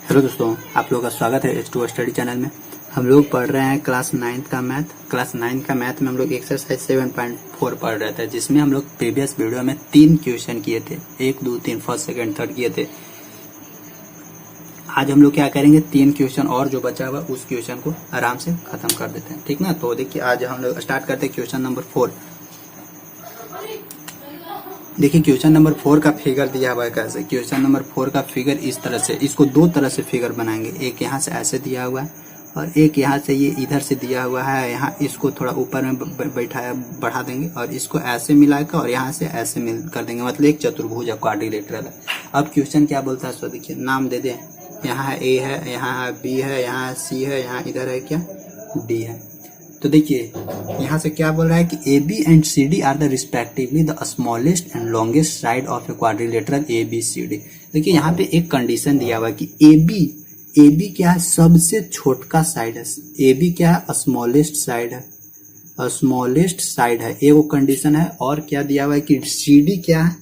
Hello दोस्तों, आप लोगों का स्वागत है H2O स्टडी चैनल में। हम लोग पढ़ रहे हैं क्लास 9 का मैथ। क्लास 9 का मैथ में हम लोग एक्सरसाइज 7.4 पढ़ रहे थे, जिसमें हम लोग प्रीवियस वीडियो में 3 क्वेश्चन किए थे। 1, 2, 3 फर्स्ट सेकंड थर्ड किए थे। आज हम लोग क्या करेंगे, 3 क्वेश्चन और जो बचा हुआ उस क्वेश्चन को आराम से खत्म कर देते हैं, ठीक ना। तो देखिए आज हम लोग स्टार्ट करते हैं क्वेश्चन नंबर 4। देखिए क्वेश्चन नंबर 4 का फिगर दिया हुआ है कैसे। क्वेश्चन नंबर 4 का फिगर इस तरह से, इसको दो तरह से फिगर बनाएंगे। एक यहाँ से ऐसे दिया हुआ है और एक यहाँ से ये इधर से दिया हुआ है। यहाँ इसको थोड़ा ऊपर में बैठाया बढ़ा देंगे और इसको ऐसे मिलाकर और यहाँ से ऐसे मिल कर देंगे, मतलब एक चतुर्भुज क्वाड्रिलेटरल है। अब क्वेश्चन क्या बोलता है, सो देखिए नाम दे दें। यहाँ है ए है, यहाँ है बी है, यहाँ है सी है, यहाँ इधर है क्या डी है। तो देखिए यहाँ से क्या बोल रहा है कि A B and C D are the respectively the smallest and longest side of a quadrilateral A B C D. देखिए यहाँ पे एक कंडीशन दिया हुआ है कि ए बी क्या है, सबसे छोटका साइड है। ए बी क्या है, स्मॉलेस्ट साइड है, स्मॉलेस्ट साइड है, ये वो कंडीशन है। और क्या दिया हुआ है कि सी डी क्या है,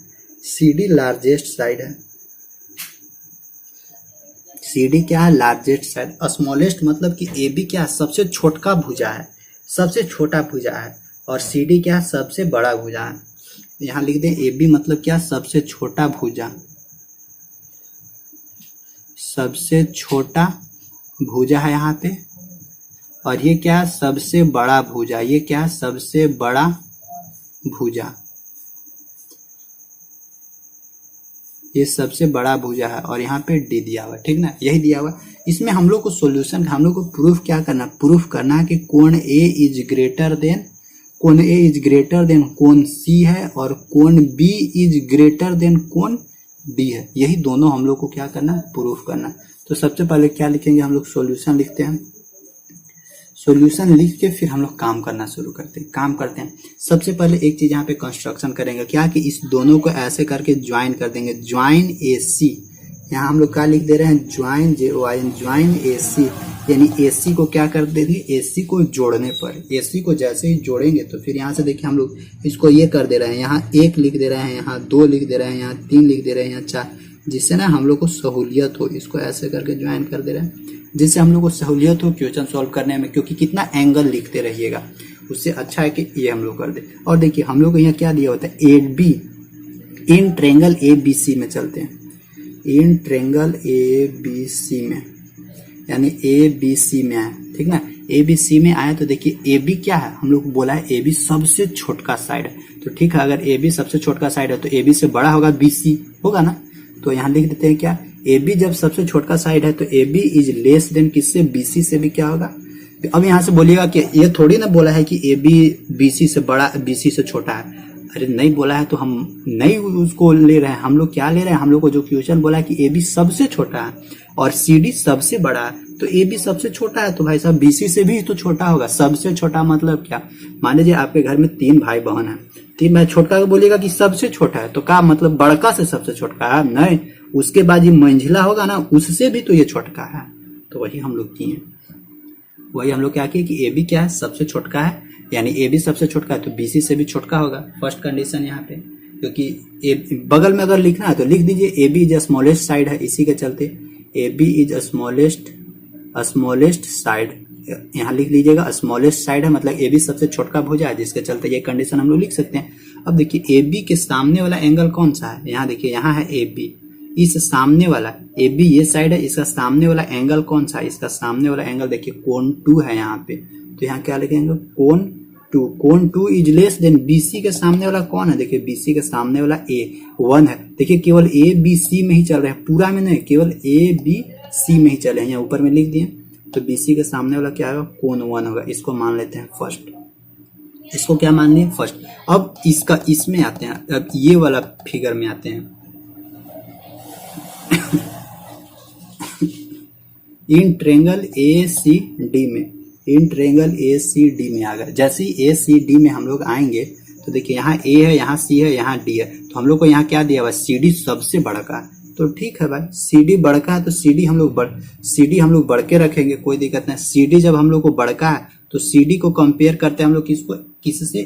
सी डी लार्जेस्ट साइड है। सी डी क्या है, लार्जेस्ट साइड। स्मॉलेस्ट मतलब कि ए बी क्या है, सबसे छोटका भुजा है, सबसे छोटा भुजा है। और सी डी क्या है, सबसे बड़ा भुजा है। यहाँ लिख दें ए बी मतलब क्या, सबसे छोटा भुजा, सबसे छोटा भुजा है यहाँ पे। और ये क्या है, सबसे बड़ा भुजा, ये क्या है, सबसे बड़ा भुजा, ये सबसे बड़ा भुजा है। और यहाँ पे डी दिया हुआ है, ठीक ना, यही दिया हुआ है। इसमें हम लोग को सॉल्यूशन, हम लोग को प्रूफ क्या करना, प्रूफ करना है कि कोण ए इज ग्रेटर देन, कोण ए इज ग्रेटर देन कोण सी है और कोण बी इज ग्रेटर देन कोण डी है। यही दोनों हम लोग को क्या करना, प्रूफ करना। तो सबसे पहले क्या लिखेंगे, हम लोग सॉल्यूशन लिखते हैं। सॉल्यूशन लिख के फिर हम लोग काम करना शुरू करते हैं। सबसे पहले एक चीज यहाँ पे कंस्ट्रक्शन करेंगे, क्या कि इस दोनों को ऐसे करके ज्वाइन कर देंगे। ज्वाइन ए सी, यहाँ हम लोग क्या लिख दे रहे हैं, ज्वाइन ज्वाइन ए सी, यानी ए सी को क्या कर देंगे, ए सी को जोड़ने पर, ए सी को जैसे ही जोड़ेंगे तो फिर यहाँ से देखिए हम लोग इसको ये कर दे रहे हैं, यहाँ 1 लिख दे रहे हैं, यहाँ 2 लिख दे रहे हैं, यहाँ 3 लिख दे रहे हैं, यहाँ 4, जिससे ना हम लोग को सहूलियत हो। इसको ऐसे करके ज्वाइन कर दे रहे हैं जिससे हम लोग को सहूलियत हो क्वेश्चन सॉल्व करने में, क्योंकि कितना एंगल लिखते रहिएगा, उससे अच्छा है कि ये हम लोग कर दे। और देखिए हम लोग को यहाँ क्या दिया होता है, A B in triangle A B C में चलते हैं, इन ट्रेंगल ए बी सी में, यानी ए बी सी में आए, ठीक ना। ए बी सी में आए तो देखिए ए बी क्या है, हम लोग को बोला है ए बी सबसे छोटका साइड है। तो ठीक है, अगर ए बी सबसे छोटका साइड है तो ए बी से बड़ा होगा बी सी, होगा ना। तो यहाँ लिख देते हैं क्या, ए बी जब सबसे छोटका साइड है तो A B is less than किससे, बी सी से भी क्या होगा। अब यहाँ से बोलिएगा कि ये थोड़ी ना बोला है कि ए बी बी सी से बड़ा, बी सी से छोटा है। अरे नहीं बोला है तो हम नहीं उसको ले रहे हैं। हम लोग क्या ले रहे हैं, हम लोग को जो क्वेश्चन बोला है कि ए बी सबसे छोटा है और सी डी सबसे बड़ा है, तो ए बी सबसे छोटा है तो भाई साहब बी सी से भी तो छोटा होगा। सबसे छोटा मतलब क्या, मान लीजिए आपके घर में 3 भाई बहन है, 3 भाई, छोटका को बोलिएगा कि सबसे छोटा है, तो क्या मतलब बड़का से सबसे छोटका है, नहीं, उसके बाद ये मंझिला होगा ना, उससे भी तो ये छोटका है। तो वही हम लोग किए, वही हम लोग क्या किए कि ए बी क्या है, सबसे छोटका है, यानी ए बी सबसे छोटका है तो बी सी से भी छोटका होगा। फर्स्ट कंडीशन यहाँ पे, क्योंकि बगल में अगर लिखना है तो लिख दीजिए A B is smallest side है, इसी के चलते A B is smallest side, यहाँ लिख लीजिएगा स्मॉलेस्ट साइड है, मतलब ए बी सबसे छोटका भुजा है, जिसके चलते ये कंडीशन हम लोग लिख सकते हैं। अब देखिए ए बी के सामने वाला एंगल कौन सा है, यहाँ देखिए, यहाँ है ए बी, इस सामने वाला ए बी ये साइड है, इसका सामने वाला एंगल कौन सा है, इसका सामने वाला एंगल देखिए कोण 2 है यहाँ पे। तो यहाँ क्या लिखेंगे, कोण 2, कोण 2 is less than B C के सामने वाला कौन है, देखिए बी सी के सामने वाला ए 1 है। देखिए केवल ए बी सी में ही चल रहे हैं, पूरा में नहीं, केवल ए बी सी में ही चले हैं, यहाँ ऊपर में लिख दिए। तो बी सी के सामने वाला क्या होगा, कोण 1 होगा, इसको मान लेते हैं फर्स्ट, इसको क्या मान लिया फर्स्ट। अब इसका इसमें आते हैं, अब ये वाला फिगर में आते हैं। इन ट्रेंगल ए सी डी में, इन ट्रेंगल ए सी डी में आ गए। जैसे ही ए सी डी में हम लोग आएंगे तो देखिए यहाँ ए है, यहाँ सी है, यहाँ डी है, तो हम लोग को यहाँ क्या दिया हुआ, सी डी सबसे बड़का है। तो ठीक है भाई, सी डी बड़का है तो सी डी हम लोग बढ़ के रखेंगे, कोई दिक्कत नहीं। सी डी जब हम लोग को बड़का है तो सी डी को कंपेयर करते हैं हम लोग किसको, किससे,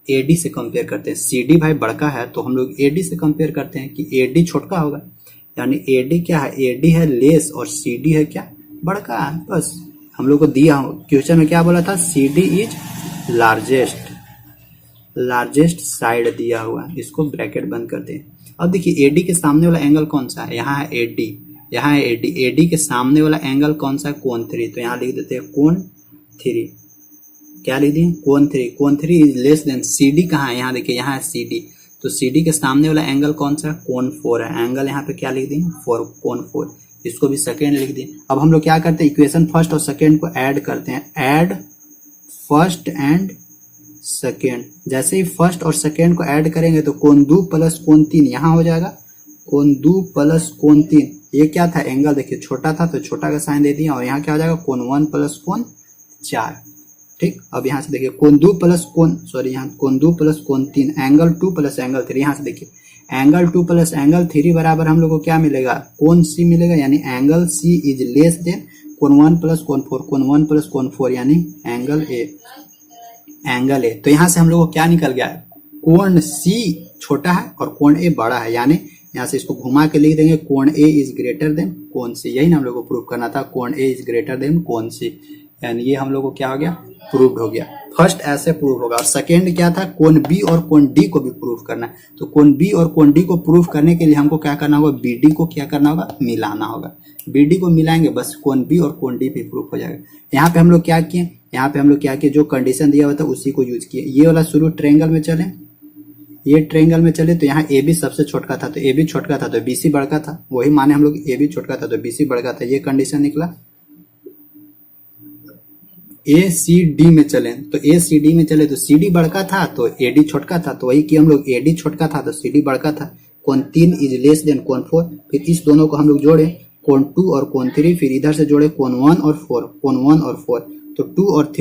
ए डी से कंपेयर करते हैं। सी डी भाई बड़का है तो हम लोग ए डी से कंपेयर करते हैं कि ए डी छोटका होगा। यानी AD क्या है, AD है लेस और CD है क्या, बड़का है। बस हम लोग को दिया क्वेश्चन में क्या बोला था, CD इज लार्जेस्ट साइड दिया हुआ है, इसको ब्रैकेट बंद करते हैं। अब देखिए AD के सामने वाला एंगल कौन सा है, यहाँ है AD, यहाँ है AD, AD के सामने वाला एंगल कौन सा है, कोण 3, तो यहाँ लिख देते हैं कोण 3, क्या लिख दिए, कोण 3 इज लेस देन CD कहाँ है, यहाँ देखिए यहाँ है CD, तो CD के सामने वाला एंगल कौन सा है, कोण 4 है, एंगल यहाँ पे क्या लिख दिए 4, कोण 4, इसको भी सेकेंड लिख दिए। अब हम लोग क्या करते हैं, इक्वेशन फर्स्ट और सेकेंड को ऐड करते हैं, ऐड फर्स्ट एंड सेकेंड। जैसे ही फर्स्ट और सेकेंड को ऐड करेंगे तो कोण 2 प्लस कोण 3 यहाँ हो जाएगा, कोण 2 प्लस कोण 3, ये क्या था एंगल देखिए छोटा था तो छोटा का साइन दे दिया, और यहाँ क्या हो जाएगा कोण 1 प्लस कोण 4, ठीक। अब यहाँ से देखिए कोण 2 प्लस कोण, सॉरी यहाँ कोण 2 प्लस कोण 3, एंगल 2 प्लस एंगल 3, यहाँ से देखिए एंगल 2 प्लस एंगल 3 बराबर हम लोग को क्या मिलेगा, कोण C मिलेगा, यानी angle C is less then कोण 1 प्लस कोण 4, कोण 1 प्लस कोण 4 यानी एंगल A। तो यहाँ से हम लोग को क्या निकल गया, कोण C छोटा है और कोण A बड़ा है, यानी यहाँ से इसको घुमा के लिख देंगे कोण A इज ग्रेटर देन कोण C, यही ना हम लोग को प्रूव करना था, कोण A इज ग्रेटर देन कोण C, यानी ये हम लोग को क्या हो गया, प्रूव हो गया। फर्स्ट ऐसे प्रूव होगा, और सेकेंड क्या था, कोण B और कोण D को भी प्रूव करना है, तो कोण B और कोण D को प्रूव करने के लिए हमको क्या करना होगा, BD को क्या करना होगा, मिलाना होगा, BD को मिलाएंगे बस कोण B और कोण D भी प्रूव हो जाएगा। यहाँ पे हम लोग क्या किए, यहाँ पे हम लोग क्या किए, जो कंडीशन दिया हुआ था उसी को यूज किए। ये वाला शुरू ट्रायंगल में चले, ये ट्रायंगल में चले तो यहाँ AB सबसे छोटका था, तो AB छोटका था तो BC बड़का था, वही माने हम लोग AB छोटका था तो BC बड़का था, ये कंडीशन निकला। ACD में चले तो ACD में चले तो CD बड़का था तो AD छोटका था, तो वही कि हम लोग AD छोटका था तो CD बड़का था, कोण 3 इज लेस देन कोण 4, फिर इस दोनों को हम लोग जोड़े कोण 2 और कोण 3, फिर इधर से जोड़े कोण 1 और 4, कोण 1 और 4, तो 2 और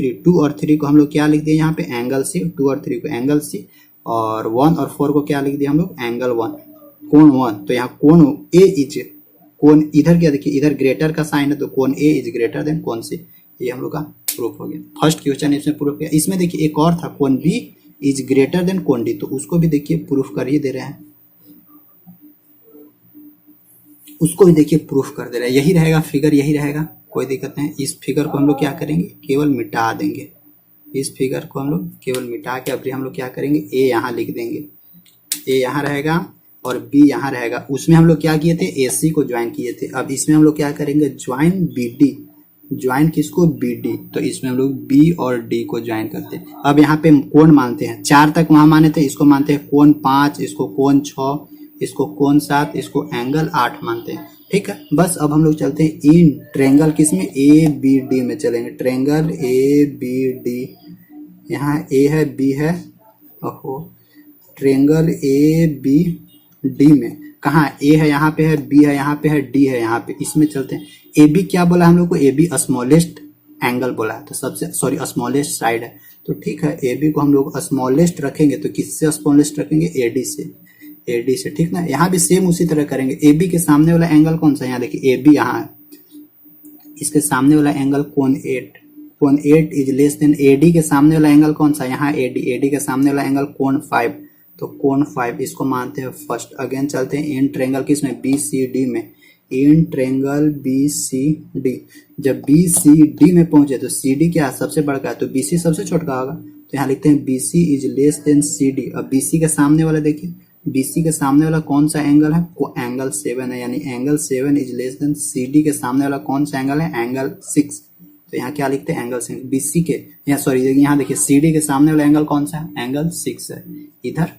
3 को हम लोग क्या लिख दिए यहाँ पे एंगल C, 2 और 3 को एंगल C, और 1 और 4 को क्या लिख दिया हम लोग एंगल 1, कोण 1, तो यहाँ कोण A इज, कोण इधर क्या देखिए इधर ग्रेटर का साइन है तो कोण A इज ग्रेटर देन कोण C, ये हम लोग का प्रूफ हो गया। फर्स्ट क्वेश्चन इसमें प्रूफ किया। इसमें देखिए एक और था कोण B इज ग्रेटर देन कोण D, तो उसको भी देखिए प्रूफ कर ही दे रहे हैं, उसको भी देखिए प्रूफ कर दे रहे हैं, यही रहेगा फिगर, यही रहेगा, कोई दिक्कत नहीं। इस फिगर को हम लोग क्या करेंगे, केवल मिटा देंगे, इस फिगर को हम लोग केवल मिटा के अब हम लोग क्या करेंगे, A यहाँ लिख देंगे, A यहाँ रहेगा और B यहाँ रहेगा। उसमें हम लोग क्या किए थे, AC को ज्वाइन किए थे, अब इसमें हम लोग क्या करेंगे, ज्वाइन BD, ज्वाइन किसको, BD, तो इसमें हम लोग B और D को ज्वाइन करते हैं। अब यहाँ पे कोण मानते हैं, 4 तक वहां माने थे, इसको मानते हैं कोण 5, इसको कोण 6, इसको कोण 7, इसको एंगल 8 मानते हैं, ठीक है। बस अब हम लोग चलते हैं इन ट्रायंगल किसमें, ABD में चलेंगे, ट्रायंगल ABD, यहाँ A है B है, ओहो, ट्रायंगल ABD में कहाँ A है, यहाँ पे है, B है यहाँ पे है, D है यहाँ पे, इसमें चलते हैं। AB क्या बोला हम लोग को, AB स्मॉलेस्ट एंगल बोला है, तो सबसे सॉरी स्मॉलेस्ट साइड है, तो ठीक है AB को हम लोग स्मॉलेस्ट रखेंगे, तो किससे स्मॉलेस्ट रखेंगे, AD से, ठीक ना। यहाँ भी सेम उसी तरह करेंगे। AB के सामने वाला एंगल कौन सा है, यहाँ देखिए AB यहाँ है, इसके सामने वाला एंगल कोण 8 इज लेस देन, AD के सामने वाला एंगल कौन सा है, यहाँ AD के सामने वाला एंगल कोण 5, तो कोण 5 इसको मानते हैं फर्स्ट। अगेन चलते हैं इन ट्रायंगल किसमें, BCD में, इन ट्रायंगल BCD, जब BCD में पहुंचे तो CD क्या है, सबसे बड़ा है, तो BC सबसे छोटा होगा, तो यहाँ लिखते हैं BC is less then CD। अब BC के सामने वाला देखिए, BC के सामने वाला कौन सा एंगल है, एंगल 7 है, यानी angle 7 is less then CD के सामने वाला कौन सा एंगल है, एंगल 6, तो यहाँ क्या लिखते हैं एंगल 6। BC के यहाँ सॉरी यहाँ देखिए CD के सामने वाला एंगल कौन सा है, एंगल 6 है, इधर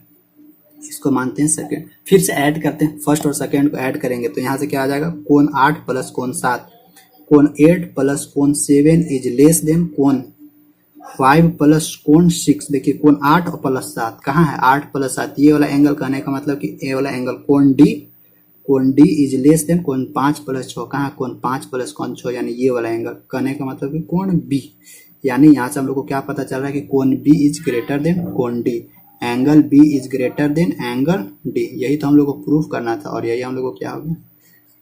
इसको मानते हैं सेकंड। फिर से ऐड करते हैं, फर्स्ट और सेकंड को ऐड करेंगे तो यहाँ से क्या आ जाएगा, कोण 8 प्लस कोण 7, कोण 8 प्लस कोण 7 इज लेस देन कोण 5 प्लस कोण 6। देखिए कोण 8 और प्लस 7 कहाँ है, 8 प्लस 7, ये वाला एंगल कहने का मतलब कि ये वाला एंगल कोण D इज लेस देन कोण 5 प्लस 6, कहाँ है, कोण 5 प्लस कोण 6, यानी ये वाला एंगल कहने का मतलब कि कोण B, यानी यहाँ से हम लोग को क्या पता चल रहा है कि कोण B इज ग्रेटर देन कोण D, angle B is greater then angle D, यही तो हम लोग को प्रूफ करना था, और यही हम लोग को क्या हो गया,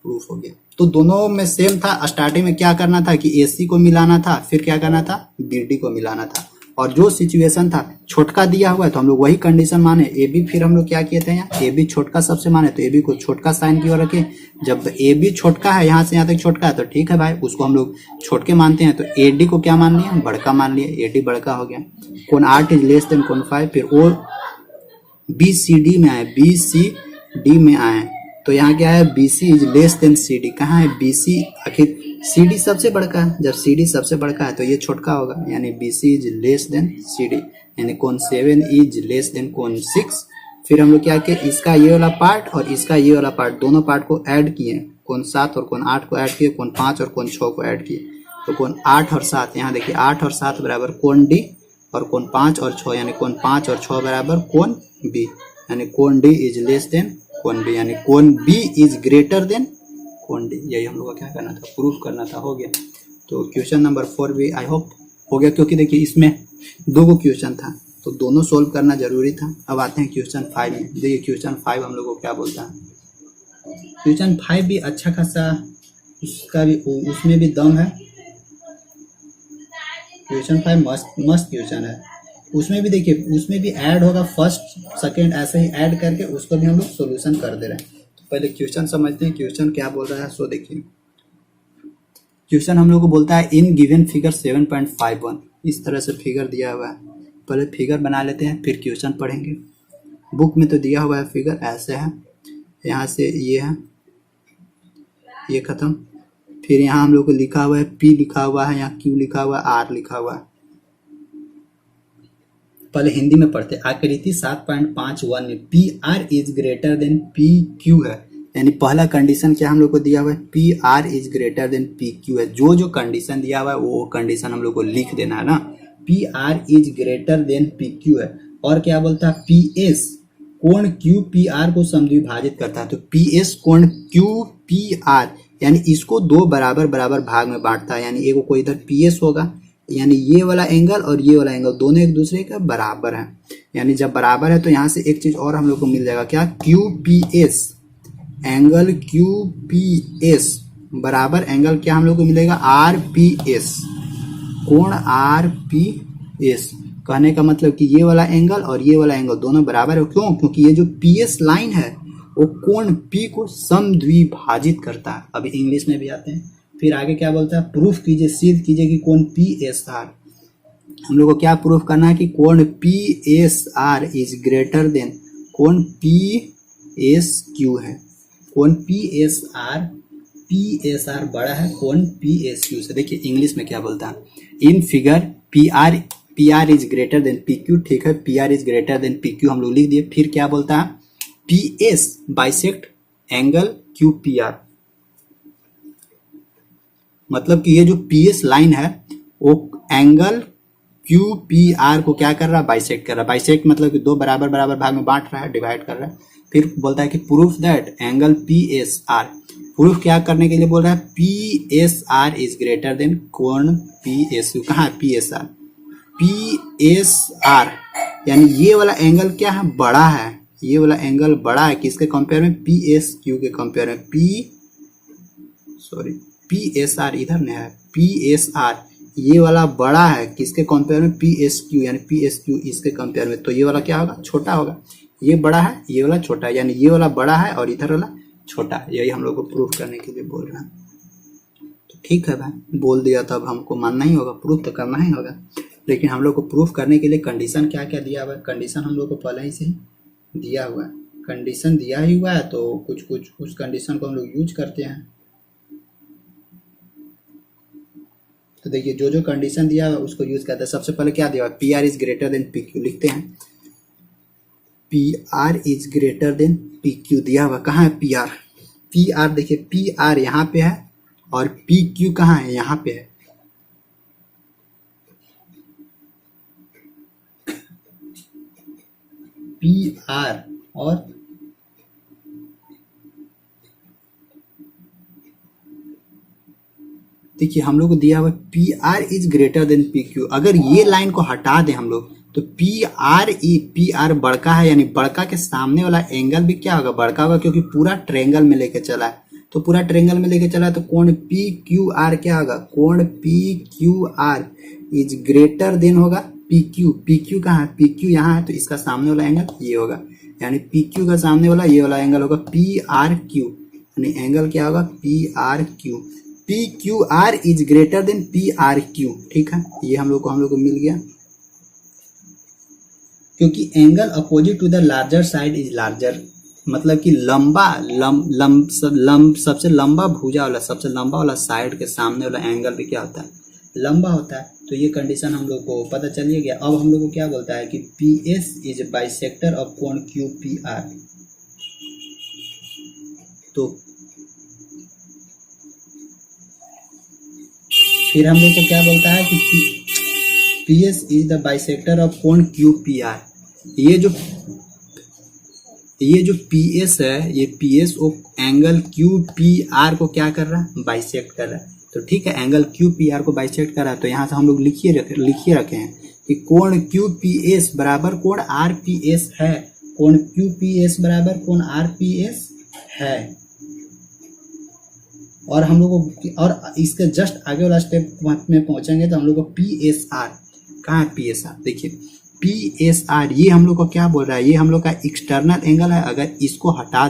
प्रूफ हो गया। तो दोनों में सेम था, स्टार्टिंग में क्या करना था कि AC को मिलाना था, फिर क्या करना था, BD को मिलाना था, और जो सिचुएशन था छोटका दिया हुआ है तो हम लोग वही कंडीशन माने ए बी, फिर हम लोग क्या किए थे यहाँ ए बी छोटका सबसे माने तो ए बी को छोटका साइन की ओर रखे। जब ए बी छोटका है यहाँ से यहाँ तक छोटका है तो ठीक है भाई, उसको हम लोग छोटके मानते हैं। तो ए डी को क्या मान लिया, बड़का मान लिया, ए डी बड़का हो गया। कोण 8 इज लेस देन कोण 5, फिर ओ बी सी डी में आए, बी सी डी में आए तो यहाँ क्या है B C is less than C D. कहाँ है बी सी, आखिर सी डी सबसे बड़का है, जब सी डी सबसे बड़का है तो ये छोटका होगा, यानी B C is less than C D, यानी कोण 7 इज लेस देन कोण 6। फिर हम लोग क्या किए, इसका ये वाला पार्ट और इसका ये वाला पार्ट, दोनों पार्ट को ऐड किए, कोण 7 और कोण 8 को ऐड किए, कोण 5 और कोण 6 को ऐड किए। तो कोण 8 और 7, यहाँ देखिए 8 और 7 बराबर कोण डी, और कोण 5 और 6 यानी कोण 5 और 6 बराबर कोण बी, यानी कोण डी इज लेस देन कोण बी, यानी कोण बी इज ग्रेटर देन कोण डी। यही हम लोग को क्या करना था, प्रूफ करना था। हो गया। तो क्वेश्चन नंबर 4 भी आई होप हो गया, क्योंकि देखिए इसमें 2 क्वेश्चन था तो दोनों सोल्व करना जरूरी था। अब आते हैं क्वेश्चन 5 में। देखिए क्वेश्चन 5 हम लोग को क्या बोलता है। क्वेश्चन 5 भी अच्छा खासा, उसका भी उसमें भी दम है। क्वेश्चन 5 मस्त क्वेश्चन है। उसमें भी देखिए, उसमें भी ऐड होगा फर्स्ट सेकंड, ऐसे ही ऐड करके उसको भी हम लोग सॉल्यूशन कर दे रहे हैं। तो पहले क्वेश्चन समझते हैं क्वेश्चन क्या बोल रहा है। सो देखिए क्वेश्चन हम लोग को बोलता है इन गिवन फिगर 7.51, इस तरह से फिगर दिया हुआ है। पहले फिगर बना लेते हैं फिर क्वेश्चन पढ़ेंगे। बुक में तो दिया हुआ है फिगर ऐसे है, यहाँ से ये है, ये खत्म। फिर यहाँ हम लोग को लिखा हुआ है P लिखा हुआ है, यहाँ Q लिखा हुआ है, R लिखा हुआ है। पहले हिंदी में पढ़ते हैं। आकृति 7.51 में P R is greater than P Q है, यानी पहला कंडीशन क्या हम लोग को दिया हुआ है, P R is greater than P Q है। जो जो कंडीशन दिया हुआ है वो कंडीशन हम लोग को लिख देना है ना। P R is greater than P Q है। और क्या बोलता है, पी एस कोण क्यू पी आर को समद्विभाजित करता है। तो पी एस कोण क्यू पी आर, यानी इसको 2 बराबर बराबर भाग में बांटता है, यानी एक को इधर पी एस होगा, यानी ये वाला एंगल और ये वाला एंगल दोनों एक दूसरे का बराबर है। यानी जब बराबर है तो यहाँ से एक चीज और हम लोग को मिल जाएगा, क्या, Q P S, angle Q P S बराबर एंगल क्या हम लोग को मिलेगा, आर पी एस, कोण आर पी एस। कहने का मतलब कि ये वाला एंगल और ये वाला एंगल दोनों बराबर है। क्यों, क्योंकि ये जो पी एस लाइन है वो कोण पी को समद्विभाजित करता है। अभी इंग्लिश में भी आते हैं। फिर आगे क्या बोलता है, प्रूफ कीजिए, सिद्ध कीजिए कि कोण पी एस आर, हम लोग को क्या प्रूफ करना है कि कोण P S R is greater then कोण पी एस क्यू है। कोण पी एस आर बड़ा है कोण पी एस क्यू से। देखिए इंग्लिश में क्या बोलता है, in figure P R is greater than P Q. ठीक है, P R is greater than P Q हम लोग लिख दिए। फिर क्या बोलता है, P S bisect angle Q P are, मतलब कि ये जो पी एस लाइन है वो एंगल क्यू पी आर को क्या कर रहा है, बाइसेक्ट कर रहा है। बाइसेक्ट मतलब कि 2 बराबर बराबर भाग में बांट रहा है, डिवाइड कर रहा है। फिर बोलता है कि proof that angle P S R, proof क्या करने के लिए बोल रहा है, P S R is greater then कोण पी एस क्यू। कहाँ है P S R, P S R यानी ये वाला एंगल क्या है, बड़ा है, ये वाला एंगल बड़ा है किसके कंपेयर में, पी एस क्यू के कंपेयर में। पी एस आर इधर नहीं है, पी एस आर ये वाला बड़ा है किसके कंपेयर में, पी एस क्यू, यानी पी एस क्यू इसके कंपेयर में। तो ये वाला क्या होगा, छोटा होगा। ये बड़ा है, ये वाला छोटा है, यानी ये वाला बड़ा है और इधर वाला छोटा है। यही हम लोग को प्रूफ करने के लिए बोल रहे हैं। तो ठीक है भाई, बोल दिया तब हमको मानना ही होगा, प्रूफ तो करना ही होगा। लेकिन हम लोग को प्रूफ करने के लिए कंडीशन क्या क्या दिया हुआ है, कंडीशन हम लोग को पहले ही से दिया हुआ है। कंडीशन दिया ही हुआ है तो कुछ उस कंडीशन को हम लोग यूज करते हैं। तो देखिए जो जो कंडीशन दिया है उसको यूज करते हैं। सबसे पहले क्या दिया हुआ है, P R is greater than P Q लिखते हैं। P R is greater than P Q दिया हुआ, कहाँ है पी आर, पी आर देखिए पी आर यहाँ पे है और पी क्यू कहाँ है, यहाँ पे है। पी आर और देखिए हम लोग को दिया हुआ P R is greater than P Q. अगर ये लाइन को हटा दें हम लोग तो पी आर बड़का है, यानी बड़का के सामने वाला एंगल भी क्या होगा, बड़का होगा, क्योंकि पूरा ट्रायंगल में लेके चला है। तो पूरा ट्रायंगल में लेके चला है तो कोण पी क्यू आर क्या होगा, कोण P Q R is greater then होगा पी क्यू कहाँ है, पी क्यू यहाँ है, तो इसका सामने वाला एंगल ये होगा, यानी पी क्यू का सामने वाला ये वाला एंगल होगा पी आर क्यू, यानी एंगल क्या होगा P R Q. P Q R is greater than P R Q, ठीक है, ये हम लोग को मिल गया, क्योंकि angle opposite to the larger side is larger, मतलब कि सबसे लंबा भुजा वाला, सबसे लंबा वाला साइड के सामने वाला एंगल भी क्या होता है, लंबा होता है। तो ये कंडीशन हम लोग को पता चलिए गया। अब हम लोग को क्या बोलता है कि P S is bisector of कोण क्यू पी आर। तो फिर हम लोग को क्या बोलता है कि P S is the bisector of कोण क्यू पी आर। ये जो पी एस है, ये P S O angle Q P R को क्या कर रहा है, बाइसेक्ट कर रहा है। तो ठीक है, एंगल क्यू पी आर को बाइसेक्ट कर रहा है, तो यहाँ से हम लोग लिखिए रखे हैं कि कोण क्यू पी एस बराबर कोण आर पी एस है, कोण क्यू पी एस बराबर कोण आर पी एस है। और हम लोग को, और इसके जस्ट आगे वाला स्टेप में पहुंचेंगे तो हम लोग को पी एस आर, कहाँ है पी एस आर, देखिए पी एस आर ये हम लोग को क्या बोल रहा है, ये हम लोग का एक्सटर्नल एंगल है। अगर इसको हटा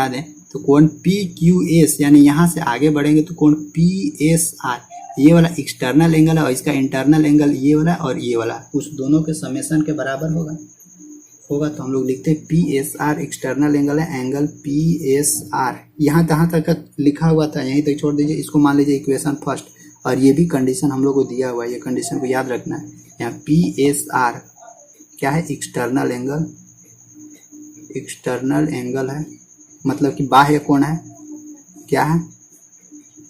दें तो कोण पी क्यू एस, यानी यहाँ से आगे बढ़ेंगे तो कोण पी एस आर ये वाला एक्सटर्नल एंगल है, और इसका इंटरनल एंगल ये वाला और ये वाला, उस दोनों के समेशन के बराबर होगा। तो हम लोग लिखते हैं P S R external angle है, एंगल पी एस आर। यहाँ तक लिखा हुआ था, यहीं तक छोड़ दीजिए, इसको मान लीजिए इक्वेशन फर्स्ट, और ये भी कंडीशन हम लोग को दिया हुआ है, ये कंडीशन को याद रखना है। यहाँ पी एस आर क्या है, एक्सटर्नल एंगल है, मतलब कि बाह्य कोण है, क्या है,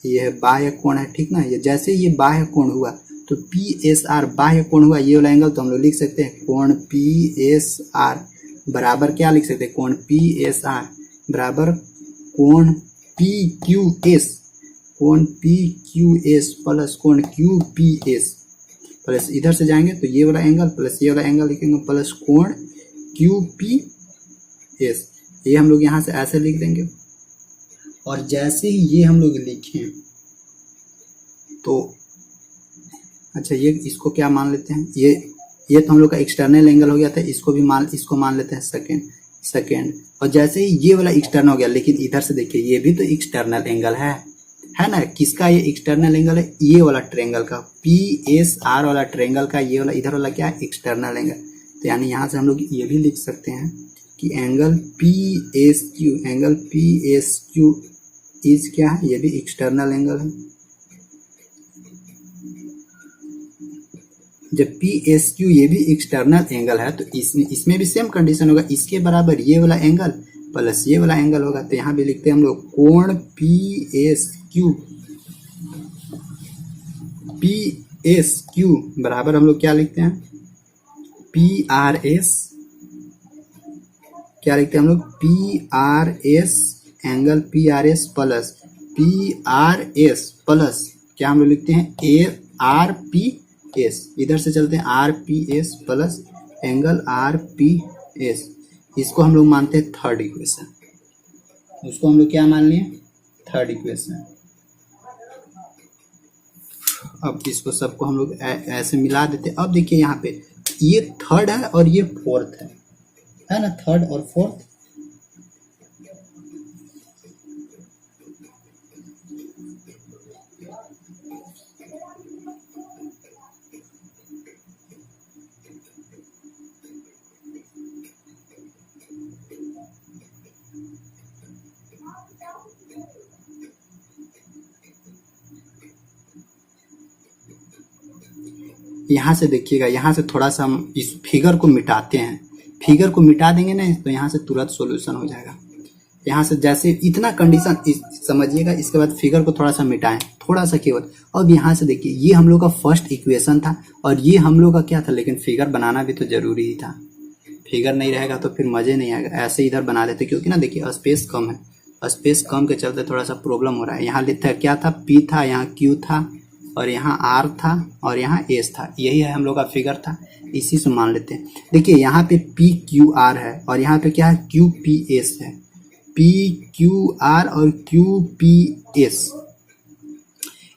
ये है बाह्य कोण है, ठीक ना। ये जैसे ये बाह्य कोण हुआ तो पी एस आर बाह्य कोण हुआ, ये वाला एंगल, तो हम लोग लिख सकते हैं कोण पी एस आर बराबर क्या लिख सकते हैं, कोण पी एस आर बराबर कोण पी क्यू एस, कोण पी क्यू एस प्लस कोण क्यू पी एस, प्लस इधर से जाएंगे तो ये वाला एंगल प्लस ये वाला एंगल लिखेंगे प्लस कोण क्यू पी एस। ये हम लोग यहाँ से ऐसे लिख देंगे, और जैसे ही ये हम लोग लिखें तो अच्छा, ये इसको क्या मान लेते हैं, ये तो हम लोग का एक्सटर्नल एंगल हो गया था, इसको मान लेते हैं सेकेंड। और जैसे ही ये वाला एक्सटर्नल हो गया, लेकिन इधर से देखिए ये भी तो एक्सटर्नल एंगल है ना। किसका ये एक्सटर्नल एंगल है, ये वाला ट्रायंगल का, पी एस आर वाला ट्रायंगल का, ये वाला इधर वाला क्या है, एक्सटर्नल एंगल। तो यानी यहाँ से हम लोग ये भी लिख सकते हैं कि angle P S Q is क्या है, ये भी एक्सटर्नल एंगल है। जब पी एस क्यू ये भी एक्सटर्नल एंगल है, तो इसमें भी सेम कंडीशन होगा, इसके बराबर ये वाला एंगल प्लस ये वाला एंगल होगा। तो यहाँ भी लिखते हैं हम लोग कोण पी एस क्यू बराबर हम लोग क्या लिखते हैं, पी आर एस, क्या लिखते हैं हम लोग, P R S angle P R S plus क्या हम लोग लिखते हैं, ए आर पी एस, इधर से चलते हैं are P S plus angle are P S. इसको हम लोग मानते हैं थर्ड इक्वेशन, उसको हम लोग क्या मान लिए, थर्ड इक्वेशन। अब इसको सबको हम लोग ऐसे मिला देते हैं। अब देखिए यहाँ पे ये थर्ड है और ये फोर्थ है ना, थर्ड और फोर्थ। यहाँ से देखिएगा, यहाँ से थोड़ा सा हम इस फिगर को मिटाते हैं, फिगर को मिटा देंगे ना तो यहाँ से तुरंत सॉल्यूशन हो जाएगा। यहाँ से जैसे इतना कंडीशन समझिएगा, इसके बाद फिगर को थोड़ा सा मिटाएं, थोड़ा सा केवल। अब यहाँ से देखिए ये हम लोग का फर्स्ट इक्वेशन था और ये हम लोग का क्या था, लेकिन फिगर बनाना भी तो जरूरी ही था, फिगर नहीं रहेगा तो फिर मजे नहीं आएगा। ऐसे इधर बना लेते, क्योंकि ना देखिए स्पेस कम है, स्पेस कम के चलते थोड़ा सा प्रॉब्लम हो रहा है। यहाँ लिखा क्या था, पी था, यहाँ क्यू था, और यहाँ आर था, और यहाँ एस था, यही है हम लोग का फिगर था, इसी से मान लेते हैं। देखिए यहाँ पे पी क्यू आर है और यहाँ पे क्या है, क्यू पी एस है, पी क्यू आर और क्यू पी एस।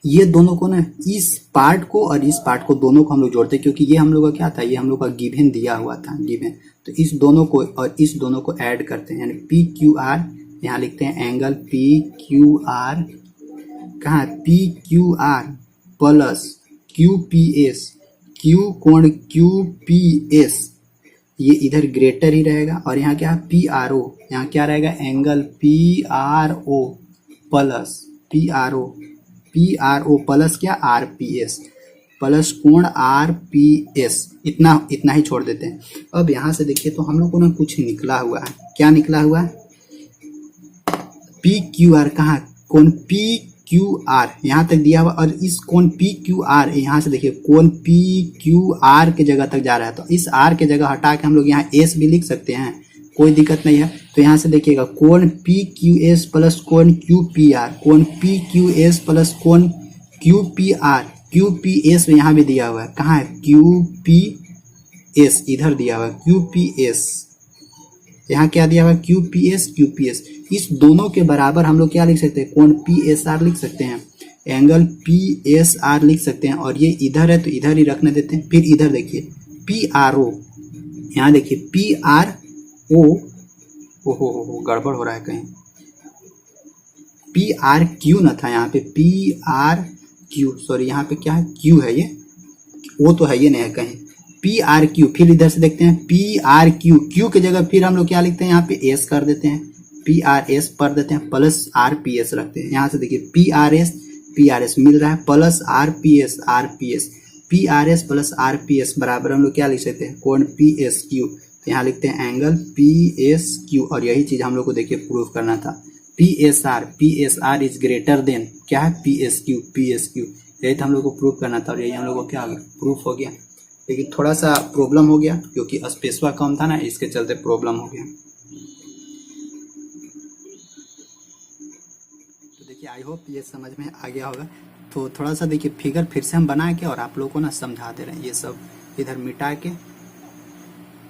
ये दोनों को ना, इस पार्ट को और इस पार्ट को दोनों को हम लोग जोड़ते हैं, क्योंकि ये हम लोग का क्या था, ये हम लोग का गिवन दिया हुआ था, गिवन। तो इस दोनों को और इस दोनों को ऐड करते हैं, यानी पी क्यू आर, यहाँ लिखते हैं एंगल पी क्यू आर, कहाँ P Q are plus Q P S, Q कोण क्यू पी एस, ये इधर ग्रेटर ही रहेगा, और यहाँ क्या पी आर ओ, यहाँ क्या रहेगा angle P R O plus P R O plus क्या आर पी एस, प्लस कोण आर पी एस, इतना ही छोड़ देते हैं। अब यहाँ से देखिए तो हम लोग को ना कुछ निकला हुआ है, क्या निकला हुआ है, पी क्यू आर, कहाँ कोण पी क्यू आर यहाँ तक दिया हुआ, और इस कोण पी क्यू आर यहाँ से देखिए कोण पी क्यू आर के जगह तक जा रहा है, तो इस आर के जगह हटा के हम लोग यहाँ एस भी लिख सकते हैं, कोई दिक्कत नहीं है। तो यहाँ से देखिएगा कोण पी क्यू एस प्लस कोण क्यू पी आर, कोण पी क्यू एस प्लस कोण Q P R, Q P S यहाँ भी दिया हुआ है, कहाँ है क्यू पी एस, इधर दिया हुआ है क्यू पी एस, यहाँ क्या दिया हुआ है क्यू पी एस, इस दोनों के बराबर हम लोग क्या लिख सकते हैं, कोण पी एस आर लिख सकते हैं, एंगल पी एस आर लिख सकते हैं, और ये इधर है तो इधर ही रखने देते हैं। फिर इधर देखिए पी आर ओ, यहाँ देखिए पी आर ओ, हो गड़बड़ हो रहा है कहीं, पी आर क्यू न था यहाँ पे, पी आर क्यू, सॉरी यहाँ पे क्या है क्यू है, ये वो तो है, ये नहीं है कहीं, पी आर क्यू। फिर इधर से देखते हैं पी आर क्यू, क्यू की जगह फिर हम लोग क्या लिखते हैं, यहाँ पे एस कर देते हैं, पी आर एस पर देते हैं, प्लस आर पी एस रखते हैं। यहाँ से देखिए पी आर एस मिल रहा है, plus are P S, P R S plus are P S बराबर हम लोग क्या लिख सकते हैं, कोण पी एस क्यू, यहाँ लिखते हैं एंगल पी एस क्यू, और यही चीज हम लोग को देखिए प्रूव करना था, P S R is greater then क्या है पी एस क्यू, यही तो हम लोग को प्रूव करना था, और यही हम लोग को क्या हो गया, प्रूफ हो गया। लेकिन थोड़ा सा प्रॉब्लम हो गया, क्योंकि स्पेसवा कम था ना, इसके चलते प्रॉब्लम हो गया। तो देखिए आई होप ये समझ में आ गया होगा। तो थोड़ा सा देखिए फिगर फिर से हम बना के और आप लोगों को ना समझा दे रहे हैं, ये सब इधर मिटा के,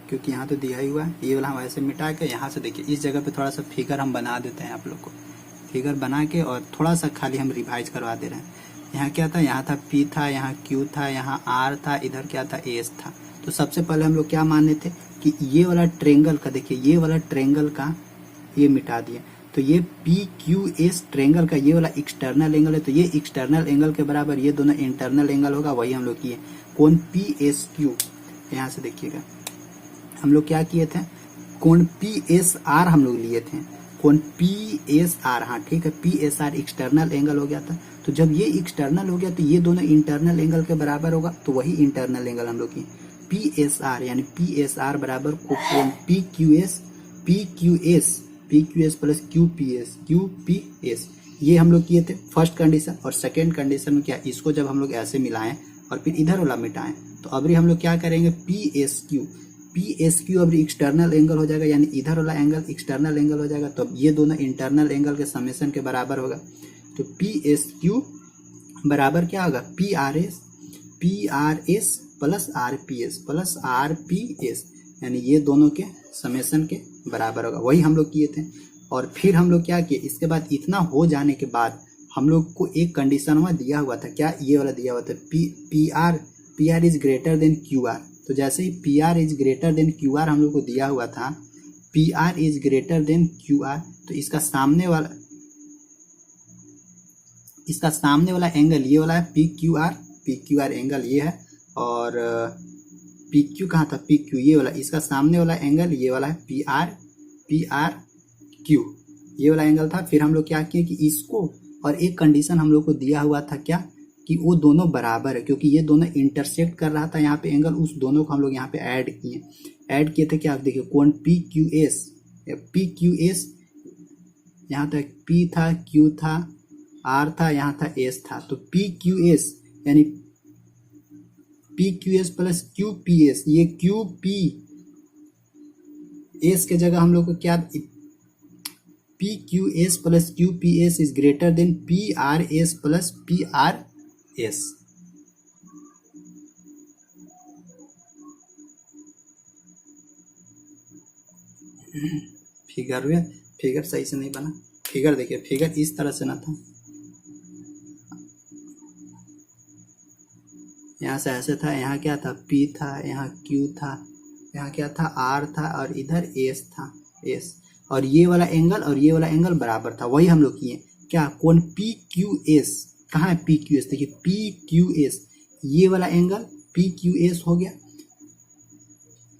क्योंकि यहाँ तो दिया ही हुआ है, ये वाला हम ऐसे मिटा के, यहाँ से देखिए इस जगह पे थोड़ा सा फिगर हम बना देते हैं आप लोग को, फिगर बना के और थोड़ा सा खाली हम रिवाइज करवा दे रहे हैं। यहाँ क्या था, यहाँ था P था, यहाँ Q था, यहाँ R था, इधर क्या था S था। तो सबसे पहले हम लोग क्या माने थे कि ये वाला ट्रेंगल का, देखिए ये वाला ट्रेंगल का ये मिटा दिए, तो ये PQS ट्रेंगल का ये वाला एक्सटर्नल एंगल है, तो ये एक्सटर्नल एंगल के बराबर ये दोनों इंटरनल एंगल होगा, वही हम लोग किए। कोण PSQ, यहाँ से देखिएगा हम लोग क्या किए थे, कोण PSR हम लोग लिए थे, कोण PSR, हाँ ठीक है, PSR एक्सटर्नल एंगल हो गया था। तो जब ये एक्सटर्नल हो गया तो ये दोनों इंटरनल एंगल के बराबर होगा, तो वही इंटरनल एंगल हम लोग की PSR, यानी PSR बराबर कोण PQS प्लस QPS, ये हम लोग किए थे फर्स्ट कंडीशन। और सेकेंड कंडीशन में क्या, इसको जब हम लोग ऐसे मिलाएं और फिर इधर वाला मिटाएं, तो अभी हम लोग क्या करेंगे, PSQ अब एक्सटर्नल एंगल हो जाएगा, यानी इधर वाला एंगल एक्सटर्नल एंगल हो जाएगा, तो अब ये दोनों इंटरनल एंगल के समेशन के बराबर होगा। तो PSQ बराबर क्या होगा, PRS प्लस RPS, यानी ये दोनों के समेशन के बराबर होगा, वही हम लोग किए थे। और फिर हम लोग क्या किए, इसके बाद इतना हो जाने के बाद हम लोग को एक कंडीशन वहाँ दिया हुआ था, क्या ये वाला दिया हुआ था, PR is greater then QR। तो जैसे ही PR is greater then QR हम लोग को दिया हुआ था, PR is greater then QR, तो इसका सामने वाला एंगल ये वाला है PQR एंगल ये है, और PQ कहाँ था, PQ ये वाला, इसका सामने वाला एंगल ये वाला है PRQ ये वाला एंगल था। फिर हम लोग क्या किए कि इसको, और एक कंडीशन हम लोग को दिया हुआ था क्या, कि वो दोनों बराबर है, क्योंकि ये दोनों इंटरसेक्ट कर रहा था यहाँ पे एंगल, उस दोनों को हम लोग यहाँ पे ऐड किए थे क्या, देखिए कोण PQS, यहाँ तक P था, Q था, R था, यहाँ था S था, तो PQS यानी PQS प्लस QPS, ये QPS के जगह हम लोग को क्या, PQS plus QPS is greater then PRS plus PRS। Figure सही से नहीं बना, फिगर देखिए, फिगर इस तरह से ना था, यहाँ से ऐसे था, यहाँ क्या था P था, यहाँ Q था, यहाँ क्या था R था और इधर S था S, और ये वाला एंगल और ये वाला एंगल बराबर था, वही हम लोग किए क्या, कोण PQS। कहाँ है PQS, देखिए PQS, ये वाला एंगल PQS हो गया,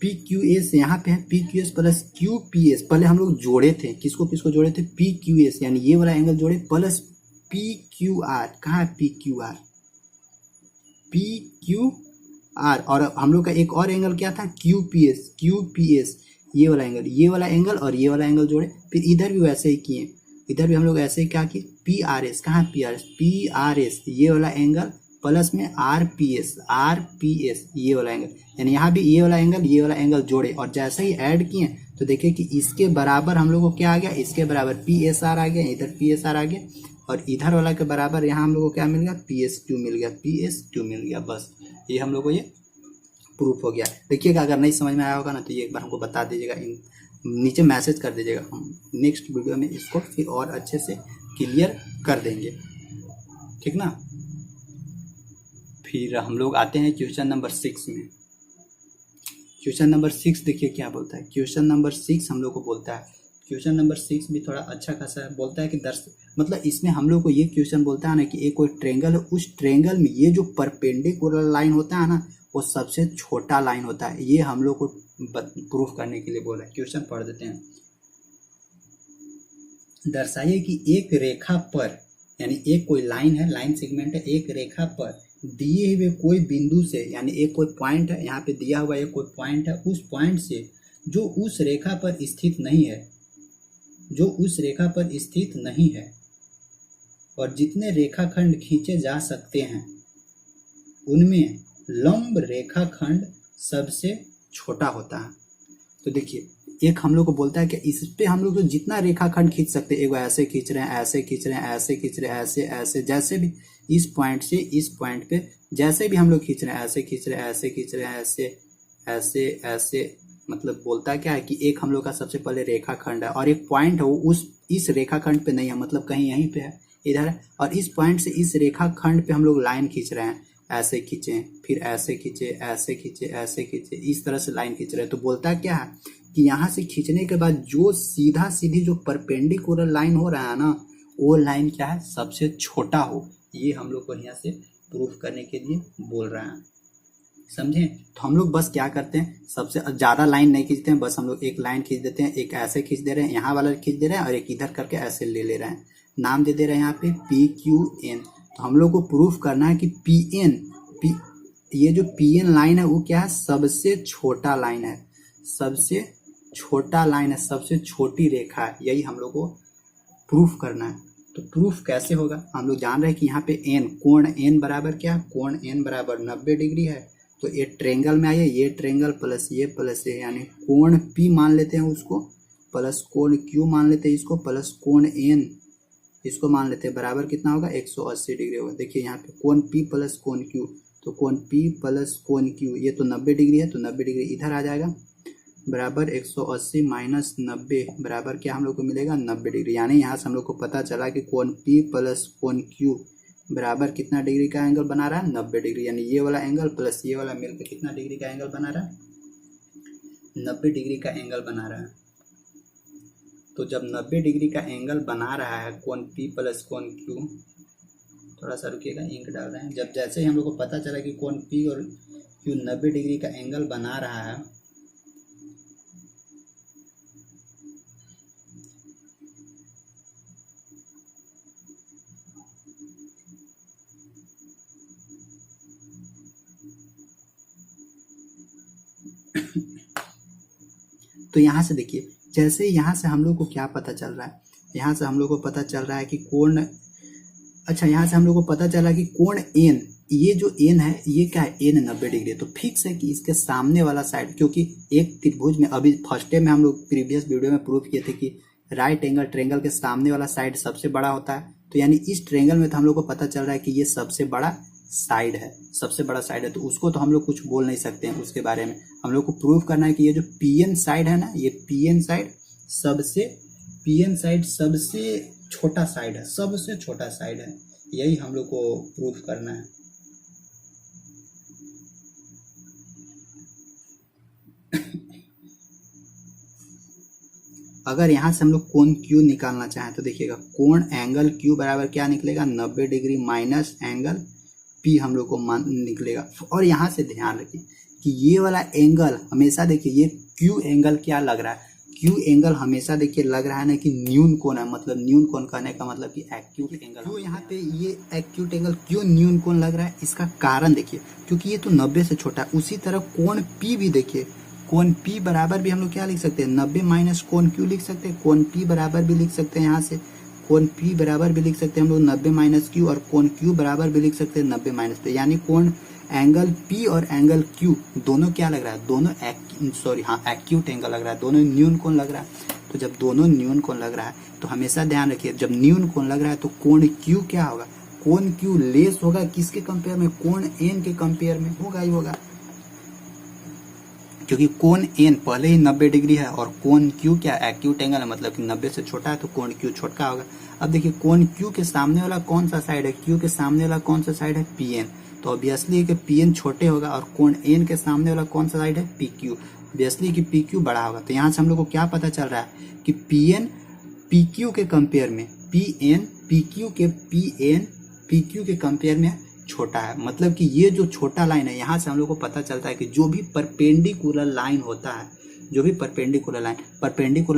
PQS यहाँ पे है PQS प्लस QPS, पहले हम लोग जोड़े थे, किसको किसको जोड़े थे PQS, यानी ये वाला एंगल जोड़े प्लस PQR। कहाँ है PQR, PQR, और हम लोग का एक और एंगल क्या था QPS, ये वाला एंगल, ये वाला एंगल और ये वाला एंगल जोड़े। फिर इधर भी वैसे ही किए, इधर भी हम लोग ऐसे ही क्या किए PRS। कहाँ PRS, ये वाला एंगल प्लस में RPS, ये वाला एंगल, यानी यहाँ भी ये वाला एंगल ये वाला एंगल जोड़े, और जैसे ही ऐड किए तो देखिए कि इसके बराबर हम लोग को क्या आ गया, इसके बराबर PSR आ गया, इधर PSR आ गया, और इधर वाला के बराबर यहाँ हम लोग को क्या मिल गया PSQ मिल गया। बस ये हम लोग को ये प्रूफ हो गया। देखिएगा अगर नहीं समझ में आया होगा ना तो ये एक बार हमको बता दीजिएगा, नीचे मैसेज कर दीजिएगा, हम नेक्स्ट वीडियो में इसको फिर और अच्छे से क्लियर कर देंगे, ठीक ना। फिर हम लोग आते हैं क्वेश्चन नंबर 6 में। क्वेश्चन नंबर 6 देखिए क्या बोलता है, क्वेश्चन नंबर 6 हम लोग को बोलता है, क्वेश्चन नंबर 6 भी थोड़ा अच्छा खासा है, बोलता है कि मतलब इसमें हम लोग को ये क्वेश्चन बोलता है ना कि एक कोई ट्रेंगल है, उस ट्रेंगल में ये जो परपेंडिकुलर लाइन होता है ना वो सबसे छोटा लाइन होता है, ये हम लोग को प्रूफ करने के लिए बोला है। क्वेश्चन पढ़ देते हैं। दर्शाइए कि एक रेखा पर, यानी एक कोई लाइन है, लाइन सेगमेंट है, एक रेखा पर दिए हुए कोई बिंदु से, यानी एक कोई पॉइंट है, यहाँ पे दिया हुआ एक कोई पॉइंट है, उस पॉइंट से जो उस रेखा पर स्थित नहीं है, जो उस रेखा पर स्थित नहीं है, और जितने रेखाखंड खींचे जा सकते हैं उनमें लंब रेखाखंड सबसे छोटा होता है। तो देखिए एक हम लोग को बोलता है कि इस पे हम लोग जो जितना रेखाखंड खींच सकते हैं, एक ऐसे खींच रहे हैं, ऐसे खींच रहे हैं, ऐसे खींच रहे हैं, ऐसे जैसे भी इस पॉइंट से इस पॉइंट पे जैसे भी हम लोग खींच रहे हैं, ऐसे खींच रहे हैं, ऐसे खींच रहे हैं, ऐसे मतलब बोलता क्या है कि एक हम लोग का सबसे पहले रेखाखंड है और एक पॉइंट है वो इस रेखाखंड पे नहीं है, मतलब कहीं यहीं पे है, इधर है, और इस पॉइंट से इस रेखाखंड पे हम लोग लाइन खींच रहे हैं, ऐसे खींचे, फिर ऐसे खींचे, ऐसे खींचे, ऐसे खींचे, इस तरह से लाइन खींच रहे हैं। तो बोलता क्या है कि यहाँ से खींचने के बाद जो सीधा सीधी जो परपेंडिकुलर लाइन हो रहा है ना, वो लाइन क्या है, सबसे छोटा हो। ये हम लोग को यहाँ से प्रूफ करने के लिए बोल रहा है, समझे। तो हम लोग बस क्या करते हैं, सबसे ज्यादा लाइन नहीं खींचते हैं, बस हम लोग एक लाइन खींच देते हैं, एक ऐसे खींच दे रहे हैं, यहाँ वाला खींच दे रहे हैं, और एक इधर करके ऐसे ले रहे हैं, नाम दे रहे हैं यहाँ पे PQN। तो हम लोग को प्रूफ करना है कि ये जो PN लाइन है वो क्या है, सबसे छोटा लाइन है, सबसे छोटा लाइन है, सबसे छोटी रेखा है, यही हम लोग को प्रूफ करना है। तो प्रूफ कैसे होगा, हम लोग जान रहे हैं कि यहाँ पे n, कोण n बराबर क्या, कोण n बराबर 90 डिग्री है। तो ये ट्रेंगल में आइए, ये ट्रेंगल प्लस ये, यानी कोण P मान लेते हैं उसको, प्लस कोण Q मान लेते हैं इसको, प्लस कोण n इसको मान लेते हैं, बराबर कितना होगा 180 डिग्री होगा। देखिए यहाँ पे कोण P प्लस कोण Q, तो कोण P प्लस कोण Q ये तो 90 डिग्री है, तो 90 डिग्री इधर आ जाएगा, बराबर 180 माइनस 90 बराबर क्या हम लोग को मिलेगा 90 डिग्री। यानी यहाँ से हम लोग को पता चला कि कोण P प्लस कोण Q बराबर कितना डिग्री का एंगल बना रहा है, 90 डिग्री। यानी ये वाला एंगल प्लस ये वाला मिलकर कितना डिग्री का एंगल बना रहा है, 90 डिग्री का एंगल बना रहा है। तो जब 90 डिग्री का एंगल बना रहा है कोण P प्लस कोण Q, थोड़ा सा रुकिएगा, इंक डाल रहे हैं। जब जैसे ही हम लोग को पता चला कि कोण P और Q 90 डिग्री का एंगल बना रहा है, तो यहाँ से देखिए, जैसे यहाँ से हम लोग को क्या पता चल रहा है, यहाँ से हम लोग को पता चल रहा है कि कोण, अच्छा यहाँ से हम लोग को पता चला कि कोण n, ये जो n है ये क्या है, n 90 डिग्री। तो फिक्स है कि इसके सामने वाला साइड, क्योंकि एक त्रिभुज में अभी फर्स्ट में हम लोग प्रीवियस वीडियो में प्रूफ किए थे कि राइट एंगल ट्रेंगल के सामने वाला साइड सबसे बड़ा होता है। तो यानी इस ट्रेंगल में तो हम लोग को पता चल रहा है कि ये सबसे बड़ा साइड है, सबसे बड़ा साइड है, तो उसको तो हम लोग कुछ बोल नहीं सकते हैं उसके बारे में। हम लोग को प्रूफ करना है कि ये जो PN साइड है ना, ये PN साइड सबसे छोटा साइड है, सबसे छोटा साइड है, यही हम लोग को प्रूफ करना है। अगर यहाँ से हम लोग कोण Q निकालना चाहें तो देखिएगा कोण एंगल Q बराबर क्या निकलेगा 90 डिग्री माइनस एंगल P हम लोग को निकलेगा। और यहाँ से ध्यान रखिए कि ये वाला एंगल हमेशा देखिए ये Q एंगल क्या लग रहा है, Q एंगल हमेशा देखिए लग रहा है ना कि न्यून कोण है, मतलब न्यून कोण कहने का मतलब कि एक्यूट एंगल। क्यों यहाँ पे ये एक्यूट एंगल क्यों न्यून कोण लग रहा है, इसका कारण देखिए क्योंकि ये तो 90 से छोटा है। उसी तरह कोण P भी देखिए, कोण P बराबर भी हम लोग क्या लिख सकते हैं 90 माइनस कोण Q लिख सकते हैं, कोण P बराबर भी लिख सकते हैं, यहाँ से कोण P बराबर भी लिख सकते हैं हम लोग 90 माइनस Q, और कोण Q बराबर भी लिख सकते हैं 90 माइनस P। यानी कोण एंगल P और एंगल Q दोनों क्या लग रहा है, दोनों एक्यूट एंगल लग रहा है, दोनों न्यून कोण लग रहा है। तो जब दोनों न्यून कोण लग रहा है तो हमेशा ध्यान रखिए जब न्यून कोण लग रहा है तो कोण Q क्या होगा, कोण Q लेस होगा किसके कंपेयर में, कोण N के कंपेयर में होगा ही होगा, क्योंकि कोण N पहले ही 90 डिग्री है और कोण Q क्या एक्यूट एंगल है, मतलब कि 90 से छोटा है तो कोण Q छोटा होगा। अब देखिए कोण Q के सामने वाला कौन सा साइड है, Q के सामने वाला कौन सा साइड है PN, तो ऑब्वियसली कि PN छोटे होगा, और कोण N के सामने वाला कौन सा साइड है PQ, ऑब्वियसली कि PQ बड़ा होगा। तो यहाँ से हम लोग को क्या पता चल रहा है कि PN PQ के कंपेयर में, PN PQ के कंपेयर में छोटा है। मतलब कि ये जो छोटा लाइन है यहाँ से हम लोग को पता चलता है कि जो भी परपेंडिकुलर लाइन होता है, जो भी परपेंडिकुलर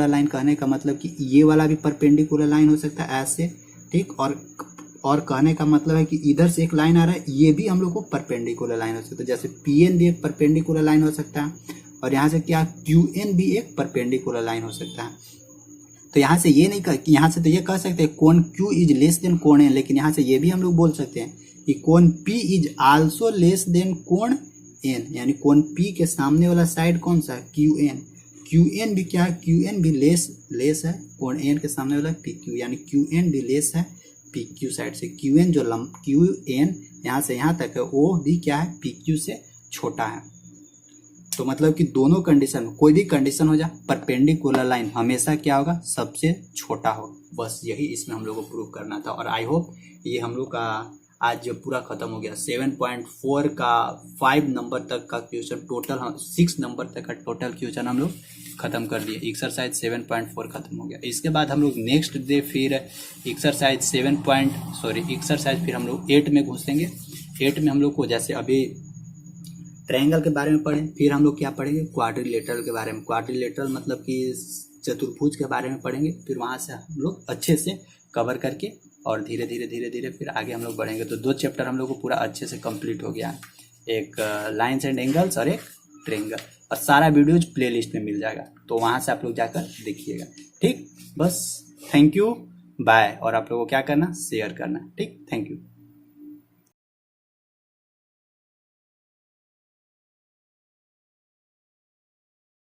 लाइन कहने का मतलब कि ये वाला भी परपेंडिकुलर लाइन हो सकता है ऐसे, ठीक, और कहने का मतलब है कि इधर से एक लाइन आ रहा है, ये भी हम लोग को परपेंडिकुलर लाइन हो सकता है। जैसे PN भी एक परपेंडिकुलर लाइन हो सकता है, और यहाँ से क्या QN भी एक परपेंडिकुलर लाइन हो सकता है। तो यहाँ से ये नहीं कह, यहाँ से तो ये कह सकते हैं कोण Q इज लेस देन कोण N, लेकिन यहाँ से ये भी हम लोग बोल सकते हैं कि कोण P is also less than कोण N, यानी कोण P के सामने वाला साइड कौन सा है QN भी क्या है, QN भी लेस है कोण N के सामने वाला PQ, यानी QN भी लेस है PQ साइड से। QN जो QN यहाँ से यहाँ तक है वो भी क्या है PQ से छोटा है। तो मतलब कि दोनों कंडीशन में कोई भी कंडीशन हो जाए परपेंडिकुलर लाइन हमेशा क्या होगा सबसे छोटा हो, बस यही इसमें हम लोग को प्रूव करना था। और आई होप ये हम लोग का आज जो पूरा खत्म हो गया 7.4 का 5 नंबर तक का क्वेश्चन, टोटल 6 नंबर तक का टोटल क्वेश्चन हम लोग खत्म कर दिए। एक्सरसाइज 7.4 खत्म हो गया। इसके बाद हम लोग नेक्स्ट डे फिर एक्सरसाइज फिर हम लोग 8 में घुसेंगे। 8 में हम लोग को जैसे अभी ट्रायंगल के बारे में पढ़ें, फिर हम लोग क्या पढ़ेंगे क्वाड्रिलेटरल के बारे में। क्वाड्रिलेटरल मतलब कि चतुर्भुज के बारे में पढ़ेंगे। फिर वहाँ से हम लोग अच्छे से कवर करके और धीरे धीरे फिर आगे हम लोग बढ़ेंगे। तो 2 चैप्टर हम लोग को पूरा अच्छे से कंप्लीट हो गया है, एक लाइन्स एंड एंगल्स और एक ट्रायंगल। और सारा वीडियोज प्लेलिस्ट में मिल जाएगा, तो वहाँ से आप लोग जाकर देखिएगा। ठीक, बस थैंक यू, बाय। और आप लोगों को क्या करना, शेयर करना। ठीक, थैंक यू।